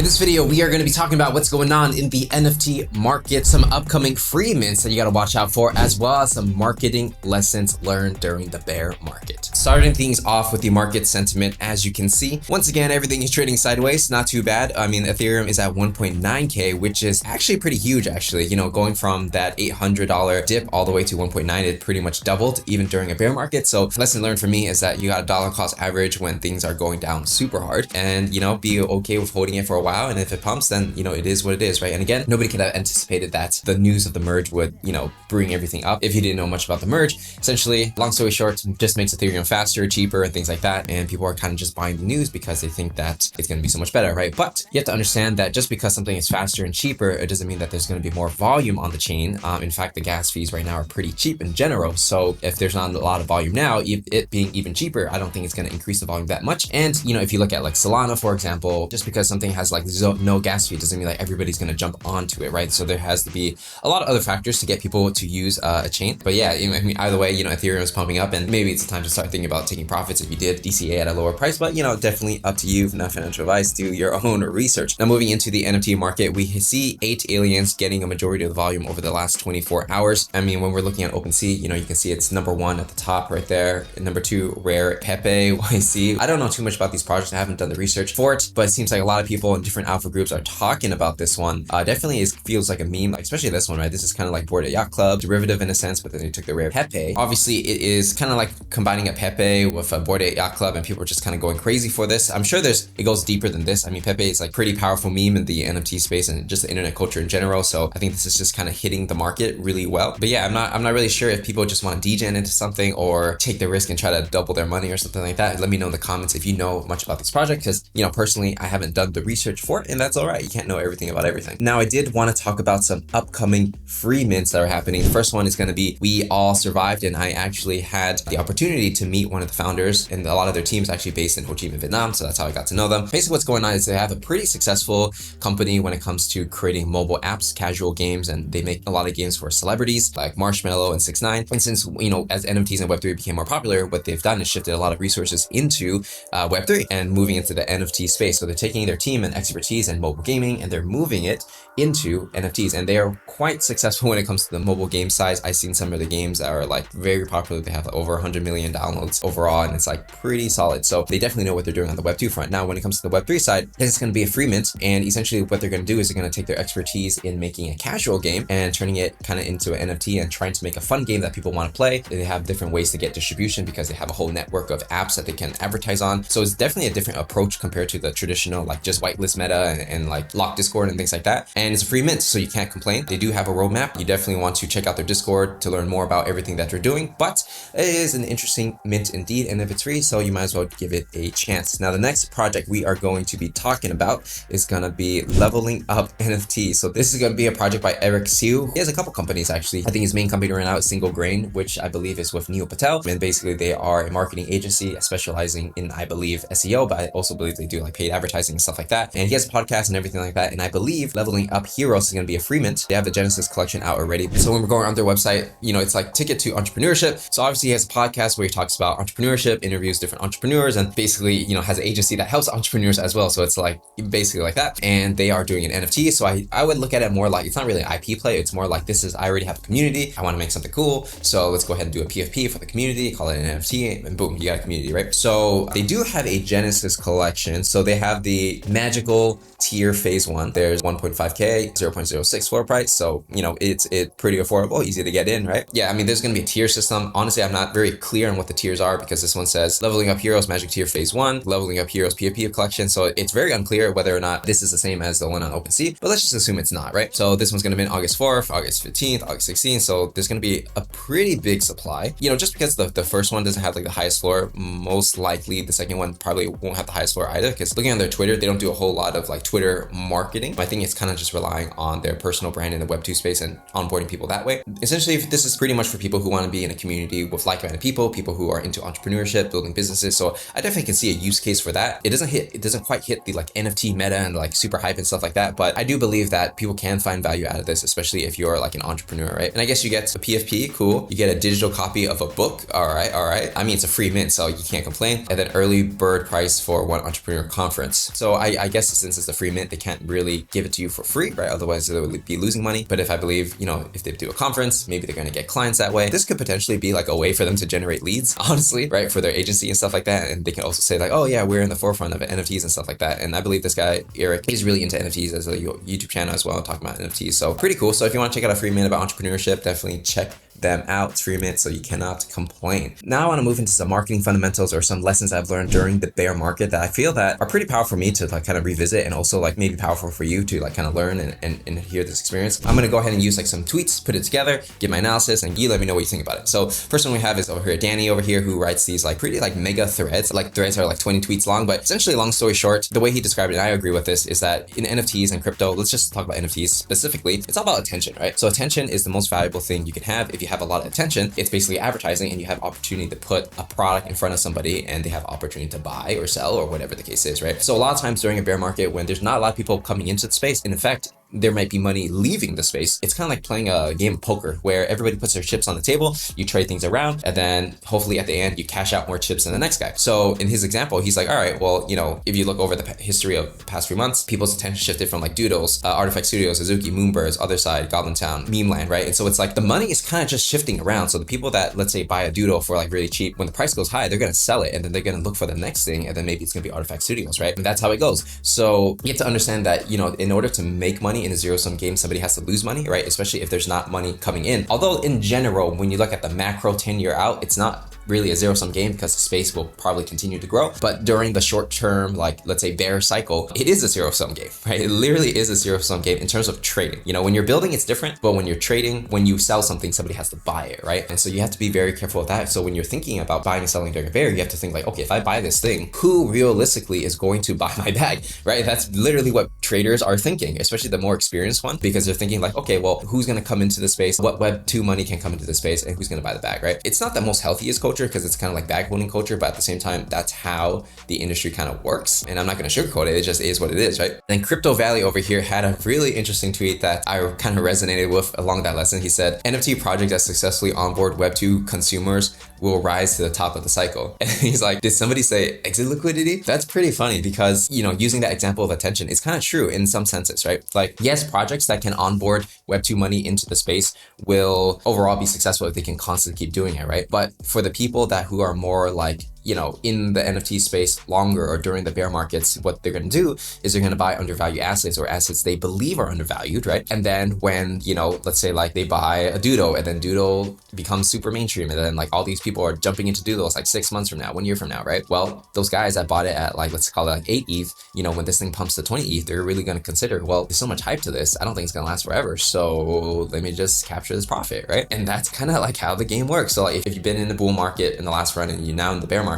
In this video, we are going to be talking about what's going on in the NFT market, some upcoming free mints that you got to watch out for, as well as some marketing lessons learned during the bear market. Starting things off with the market sentiment, as you can see, once again, everything is trading sideways, not too bad. I mean, Ethereum is at 1.9K, which is actually pretty huge, actually. You know, going from that $800 dip all the way to 1.9, it pretty much doubled even during a bear market. So lesson learned for me is that you got a dollar cost average when things are going down super hard, and, you know, be okay with holding it for a while. And if it pumps, then, you know, it is what it is, right? And again, nobody could have anticipated that the news of the merge would, you know, bring everything up. If you didn't know much about the merge, essentially, long story short, just makes Ethereum faster, cheaper, and things like that. And people are kind of just buying the news because they think that it's going to be so much better, right? But you have to understand that just because something is faster and cheaper, it doesn't mean that there's going to be more volume on the chain. In fact, the gas fees right now are pretty cheap in general. So if there's not a lot of volume now, it being even cheaper, I don't think it's going to increase the volume that much. And, you know, if you look at like Solana, for example, just because something has like no gas fee doesn't mean like everybody's going to jump onto it, right? So there has to be a lot of other factors to get people to use a chain. But yeah, I mean, either way, you know, Ethereum is pumping up, and maybe it's time to start thinking about taking profits if you did DCA at a lower price. But, you know, definitely up to you, not financial advice. Do your own research. Now, moving into the NFT market, we see 8 aliens getting a majority of the volume over the last 24 hours. I mean, when we're looking at OpenSea, you know, you can see it's #1 at the top right there, and #2 rare Pepe YC. I don't know too much about these projects. I haven't done the research for it, but it seems like a lot of people in different alpha groups are talking about this one. Definitely feels like a meme, like especially this one, right? This is kind of like Bored Ape Yacht Club derivative in a sense, but then they took the rare Pepe. Obviously, it is kind of like combining a Pepe with a Bored Ape Yacht Club, and people are just kind of going crazy for this. I'm sure it goes deeper than this. I mean, Pepe is like pretty powerful meme in the NFT space and just the internet culture in general. So I think this is just kind of hitting the market really well. But yeah, I'm not really sure if people just want to degen into something or take the risk and try to double their money or something like that. Let me know in the comments if you know much about this project, because, you know, personally, I haven't done the research for it, and that's all right. You can't know everything about everything. Now, I did want to talk about some upcoming free mints that are happening. The first one is going to be We All Survived, and I actually had the opportunity to meet one of the founders, and a lot of their teams actually based in HUGEE, Vietnam, so that's how I got to know them. Basically, what's going on is they have a pretty successful company when it comes to creating mobile apps, casual games, and they make a lot of games for celebrities like Marshmello and 6ix9ine. And since, you know, as NFTs and Web3 became more popular, what they've done is shifted a lot of resources into Web3 and moving into the NFT space. So they're taking their team and expertise in mobile gaming, and they're moving it into NFTs, and they are quite successful when it comes to the mobile game size. I've seen some of the games that are like very popular. They have over 100 million downloads overall, and it's like pretty solid. So they definitely know what they're doing on the Web2 front. Now, when it comes to the Web3 side, it's going to be a free mint, and essentially what they're going to do is they're going to take their expertise in making a casual game and turning it kind of into an NFT and trying to make a fun game that people want to play. They have different ways to get distribution because they have a whole network of apps that they can advertise on. So it's definitely a different approach compared to the traditional like just whitelist meta and like lock Discord and things like that. And it's a free mint, so you can't complain. They do have a roadmap. You definitely want to check out their Discord to learn more about everything that they're doing, but it is an interesting mint indeed, and if it's free, so you might as well give it a chance. Now, the next project we are going to be talking about is going to be Leveling Up NFT. So this is going to be a project by Eric Siu. He has a couple companies actually. I think his main company right now is Single Grain, which I believe is with Neil Patel, and basically they are a marketing agency specializing in, I believe, SEO, but I also believe they do like paid advertising and stuff like that. And he has a podcast and everything like that, and I believe Leveling Up Heroes is going to be a free mint. They have the Genesis collection out already. So when we're going on their website, you know, it's like Ticket to Entrepreneurship. So obviously he has a podcast where he talks about entrepreneurship, interviews different entrepreneurs, and basically, you know, has an agency that helps entrepreneurs as well. So it's like basically like that. And they are doing an NFT. So I would look at it more like it's not really an IP play. It's more like I already have a community. I want to make something cool. So let's go ahead and do a PFP for the community, call it an NFT, and boom, you got a community, right? So they do have a Genesis collection. So they have the magical tier phase 1. There's 1.5K, 0.06 floor price. So, you know, it's pretty affordable, easy to get in, right? Yeah, I mean, there's going to be a tier system. Honestly, I'm not very clear on what the tiers are because this one says Leveling Up Heroes Magic Tier Phase 1, Leveling Up Heroes PFP collection. So it's very unclear whether or not this is the same as the one on OpenSea, but let's just assume it's not, right? So this one's going to be on August 4th, August 15th, August 16th. So there's going to be a pretty big supply, you know, just because the first one doesn't have like the highest floor. Most likely the second one probably won't have the highest floor either, because looking on their Twitter, they don't do a whole lot of like Twitter marketing. I think it's kind of just relying on their personal brand in the Web2 space and onboarding people that way. Essentially, this is pretty much for people who want to be in a community with like-minded people who are into entrepreneurship, building businesses. So I definitely can see a use case for that. It doesn't quite hit the like NFT meta and like super hype and stuff like that, but I do believe that people can find value out of this, especially if you're like an entrepreneur, right? And I guess you get a PFP, cool. You get a digital copy of a book, all right. I mean, it's a free mint, so you can't complain. And then early bird price for one entrepreneur conference. So I guess since it's a free mint, they can't really give it to you for free, right? Otherwise they would be losing money. But if I believe, you know, if they do a conference, maybe they're going to get clients that way. This could potentially be like a way for them to generate leads, honestly, right? For their agency and stuff like that. And they can also say like, oh yeah, we're in the forefront of NFTs and stuff like that. And I believe this guy, Eric, is really into NFTs as a YouTube channel as well, talking about NFTs. So pretty cool. So if you want to check out a free mint about entrepreneurship, definitely check them out. It's free mint, so you cannot complain. Now I want to move into some marketing fundamentals or some lessons I've learned during the bear market that I feel that are pretty powerful for me to like kind of revisit, and also like maybe powerful for you to like kind of learn and hear this experience. I'm going to go ahead and use like some tweets, put it together, give my analysis, and you let me know what you think about it. So first one we have is over here, Danny over here, who writes these like pretty like mega threads. Like threads are like 20 tweets long, but essentially, long story short, the way he described it, and I agree with this, is that in NFTs and crypto, let's just talk about NFTs specifically, it's all about attention, right? So attention is the most valuable thing you can have. If you have a lot of attention, it's basically advertising, and you have opportunity to put a product in front of somebody and they have opportunity to buy or sell or whatever the case is, right? So a lot of times during a bear market, when there's not a lot of people coming into the space, and in fact, there might be money leaving the space. It's kind of like playing a game of poker where everybody puts their chips on the table, you trade things around, and then hopefully at the end you cash out more chips than the next guy. So in his example, he's like, all right, well, you know, if you look over the history of the past few months, people's attention shifted from like Doodles, Artifact Studios, Suzuki, Moonbirds, Other Side, Goblin Town, Meme Land, right? And so it's like the money is kind of just shifting around. So the people that, let's say, buy a Doodle for like really cheap, when the price goes high, they're going to sell it, and then they're going to look for the next thing, and then maybe it's going to be Artifact Studios, right? And that's how it goes. So you have to understand that, you know, in order to make money in a zero-sum game, somebody has to lose money, right? Especially if there's not money coming in. Although in general, when you look at the macro 10-year out, it's not really a zero-sum game because the space will probably continue to grow. But during the short term, like let's say bear cycle, it is a zero-sum game, right? It literally is a zero-sum game in terms of trading. You know, when you're building, it's different, but when you're trading, when you sell something, somebody has to buy it, right? And so you have to be very careful with that. So when you're thinking about buying and selling during a bear, you have to think like, okay, if I buy this thing, who realistically is going to buy my bag, right? That's literally what traders are thinking, especially the more experienced one, because they're thinking like, okay, well, who's going to come into the space? What Web2 money can come into the space, and who's going to buy the bag, right? It's not the most healthiest culture because it's kind of like bag holding culture, but at the same time, that's how the industry kind of works. And I'm not going to sugarcoat it. It just is what it is, right? And Crypto Valley over here had a really interesting tweet that I kind of resonated with along that lesson. He said, NFT projects that successfully onboard Web2 consumers will rise to the top of the cycle. And he's like, did somebody say exit liquidity? That's pretty funny because, you know, using that example of attention is kind of true in some senses, right? Like, yes, projects that can onboard Web2 money into the space will overall be successful if they can constantly keep doing it, right? But for the people that who are more like, you know, in the NFT space longer or during the bear markets, what they're going to do is they're going to buy undervalued assets or assets they believe are undervalued, right? And then when, you know, let's say like they buy a Doodle and then Doodle becomes super mainstream, and then like all these people are jumping into Doodles like 6 months from now, 1 year from now, right? Well, those guys that bought it at like, let's call it like 8 ETH, you know, when this thing pumps to 20 ETH, they're really going to consider, well, there's so much hype to this. I don't think it's going to last forever. So let me just capture this profit, right? And that's kind of like how the game works. So like if you've been in the bull market in the last run and you're now in the bear market,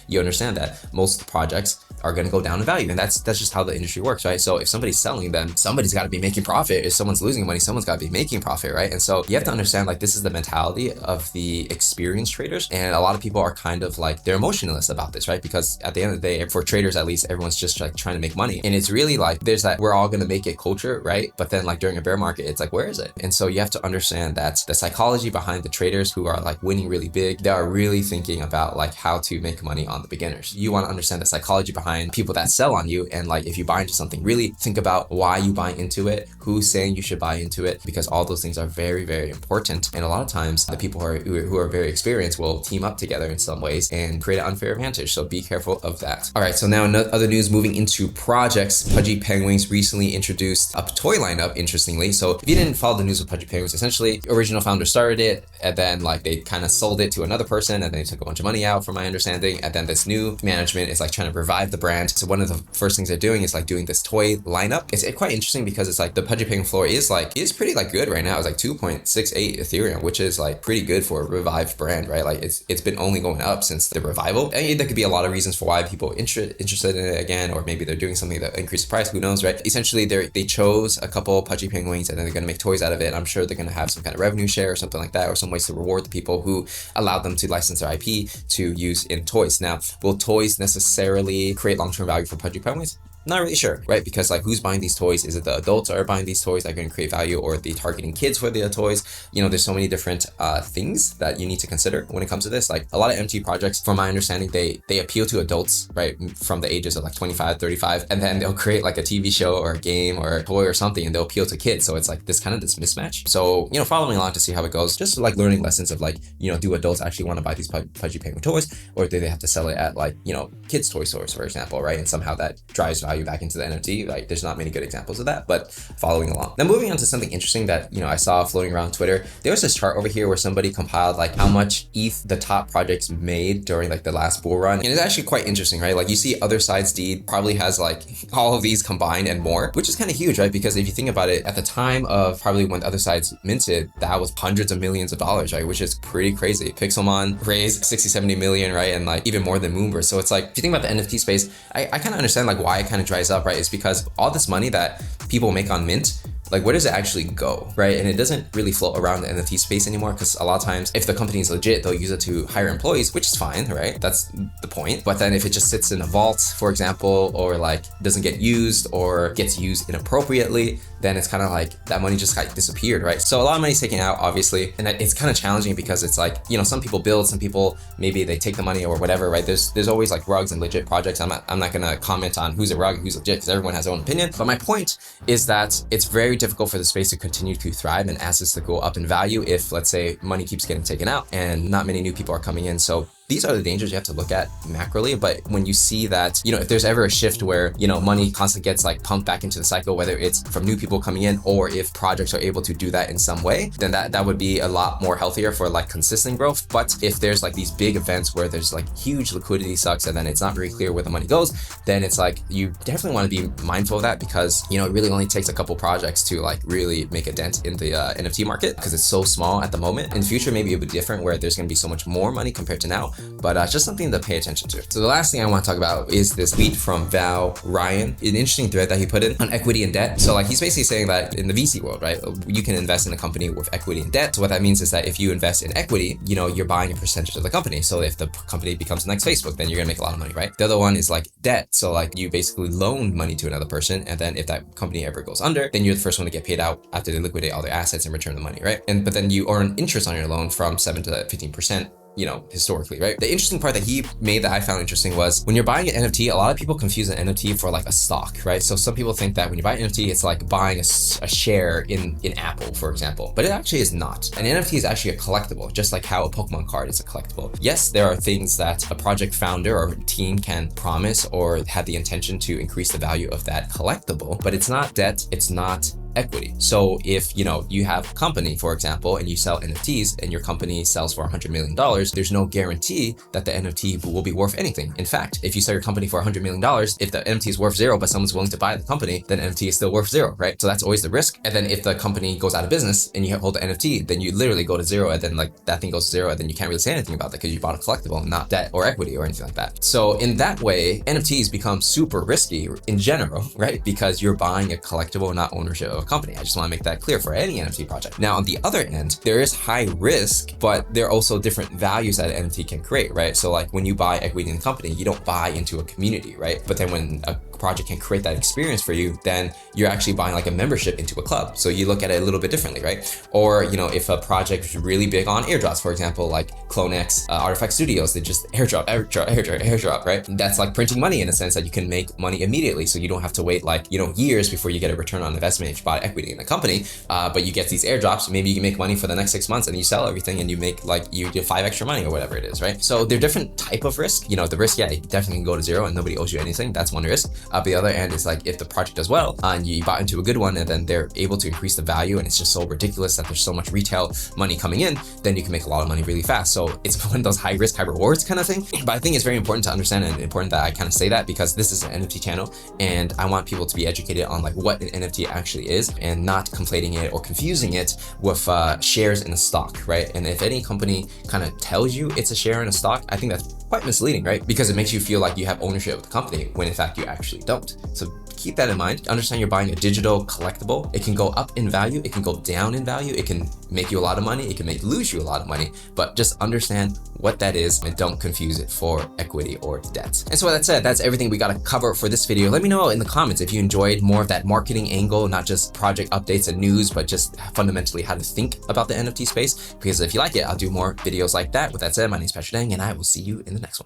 you understand that most of the projects are going to go down in value, and that's just how the industry works, right? So if somebody's selling them, somebody's got to be making profit. If someone's losing money, someone's got to be making profit, right? And so you have to understand like this is the mentality of the experienced traders, and a lot of people are kind of like they're emotionless about this, right? Because at the end of the day, for traders at least, everyone's just like trying to make money, and it's really like there's that we're all going to make it culture, right? But then like during a bear market, it's like where is it? And so you have to understand that the psychology behind the traders who are like winning really big, they are really thinking about like how to make money on the beginners. You want to understand the psychology behind people that sell on you, and like if you buy into something, really think about why you buy into it, who's saying you should buy into it, because all those things are very, very important. And a lot of times the people who are very experienced will team up together in some ways and create an unfair advantage. So be careful of that. All right, so now other news moving into projects. Pudgy Penguins recently introduced a toy lineup, interestingly. So if you didn't follow the news of Pudgy Penguins, essentially original founder started it, and then like they kind of sold it to another person, and then they took a bunch of money out from my understanding, and then this new management is like trying to revive the brand. So one of the first things they're doing is like doing this toy lineup. It's quite interesting because it's like the Pudgy Penguin floor is pretty like good right now. It's like 2.68 Ethereum, which is like pretty good for a revived brand, right? Like it's been only going up since the revival. And there could be a lot of reasons for why people are interested in it again, or maybe they're doing something that increase the price, who knows, right? Essentially they chose a couple Pudgy Penguins and then they're going to make toys out of it. I'm sure they're going to have some kind of revenue share or something like that, or some ways to reward the people who allowed them to license their IP to use in toys. Now, will toys necessarily create long-term value for Pudgy Penguins? Not really sure, right? Because like who's buying these toys? Is it the adults that are buying these toys that are going to create value, or are they targeting kids for the toys? You know, there's so many different things that you need to consider when it comes to this. Like a lot of NFT projects, from my understanding, they appeal to adults, right? From the ages of like 25, 35, and then they'll create like a TV show or a game or a toy or something, and they'll appeal to kids. So it's like this mismatch. So, you know, following along to see how it goes, just like learning lessons of like, you know, do adults actually want to buy these Pudgy Penguin toys, or do they have to sell it at like, you know, kids toy stores, for example, right? And somehow that drives value back into the NFT. Like there's not many good examples of that, but following along. Now moving on to something interesting that, you know, I saw floating around Twitter. There was this chart over here where somebody compiled like how much ETH the top projects made during like the last bull run. And it's actually quite interesting, right? Like you see Other Side's deed probably has like all of these combined and more, which is kind of huge, right? Because if you think about it, at the time of probably when Other Side's minted, that was hundreds of millions of dollars, right? Which is pretty crazy. Pixelmon raised 60, 70 million, right? And like even more than Moonverse. So it's like, if you think about the NFT space, I kind of understand like why it kind of dries up, right? It's because all this money that people make on mint, like where does it actually go, right? And it doesn't really float around the NFT space anymore, because a lot of times if the company is legit, they'll use it to hire employees, which is fine, right? That's the point. But then if it just sits in a vault, for example, or like doesn't get used or gets used inappropriately, then it's kind of like that money just like disappeared, right? So a lot of money's taken out, obviously, and it's kind of challenging because it's like, you know, some people build, some people maybe they take the money or whatever, right? There's always like rugs and legit projects. I'm not gonna comment on who's a rug, who's legit, because everyone has their own opinion. But my point is that it's very difficult for the space to continue to thrive and assets to go up in value if, let's say, money keeps getting taken out and not many new people are coming in. So these are the dangers you have to look at macroly. But when you see that, you know, if there's ever a shift where, you know, money constantly gets like pumped back into the cycle, whether it's from new people coming in or if projects are able to do that in some way, then that would be a lot more healthier for like consistent growth. But if there's like these big events where there's like huge liquidity sucks and then it's not very clear where the money goes, then it's like you definitely want to be mindful of that, because, you know, it really only takes a couple projects to like really make a dent in the NFT market, because it's so small at the moment. In the future, maybe it'll be different where there's going to be so much more money compared to now. But just something to pay attention to. So the last thing I want to talk about is this tweet from Val Ryan, an interesting thread that he put in on equity and debt. So like he's basically saying that in the VC world, right, you can invest in a company with equity and debt. So what that means is that if you invest in equity, you know, you're buying a percentage of the company. So if the company becomes the next Facebook, then you're gonna make a lot of money, right? The other one is like debt. So like you basically loan money to another person, and then if that company ever goes under, then you're the first one to get paid out after they liquidate all their assets and return the money, right? But then you earn interest on your loan from 7 to 15%. You know, historically, right? The interesting part that he made that I found interesting was when you're buying an NFT, a lot of people confuse an NFT for like a stock, right? So some people think that when you buy an NFT, it's like buying a share in Apple, for example, but it actually is not. An NFT is actually a collectible, just like how a Pokemon card is a collectible. Yes, there are things that a project founder or team can promise or have the intention to increase the value of that collectible, but it's not debt, it's not equity. So if, you know, you have a company, for example, and you sell NFTs and your company sells for $100 million, there's no guarantee that the NFT will be worth anything. In fact, if you sell your company for $100 million, if the NFT is worth zero, but someone's willing to buy the company, then NFT is still worth zero, right? So that's always the risk. And then if the company goes out of business and you hold the NFT, then you literally go to zero, and then like that thing goes to zero, and then you can't really say anything about that because you bought a collectible, not debt or equity or anything like that. So in that way, NFTs become super risky in general, right? Because you're buying a collectible, not ownership of company. I just want to make that clear for any NFT project. Now, on the other end, there is high risk, but there are also different values that an NFT can create, right? So like when you buy equity in the company, you don't buy into a community, right? But then when a project can create that experience for you, then you're actually buying like a membership into a club. So you look at it a little bit differently, right? Or, you know, if a project is really big on airdrops, for example, like CloneX, Artifact Studios, they just airdrop, right? That's like printing money in a sense that you can make money immediately. So you don't have to wait like, you know, years before you get a return on investment if you buy equity in a company. But you get these airdrops, maybe you can make money for the next 6 months and you sell everything and you make like, you get 5 extra money or whatever it is, right? So they're different type of risk. You know, the risk, yeah, it definitely can go to zero and nobody owes you anything. That's one risk. But the other end is like if the project does well and you bought into a good one and then they're able to increase the value and it's just so ridiculous that there's so much retail money coming in, then you can make a lot of money really fast. So it's one of those high risk, high rewards kind of thing. But I think it's very important to understand and important that I kind of say that because this is an NFT channel and I want people to be educated on like what an NFT actually is and not conflating it or confusing it with shares in a stock, right? And if any company kind of tells you it's a share in a stock, I think that's quite misleading, right? Because it makes you feel like you have ownership of the company when in fact you actually don't. So keep that in mind. Understand you're buying a digital collectible. It can go up in value, it can go down in value, it can make you a lot of money, it can lose you a lot of money, but just understand what that is and don't confuse it for equity or debt. And so with that said, that's everything we got to cover for this video. Let me know in the comments if you enjoyed more of that marketing angle, not just project updates and news, but just fundamentally how to think about the NFT space. Because if you like it, I'll do more videos like that. With that said, my name is Patrick Dang, and I will see you in the next one.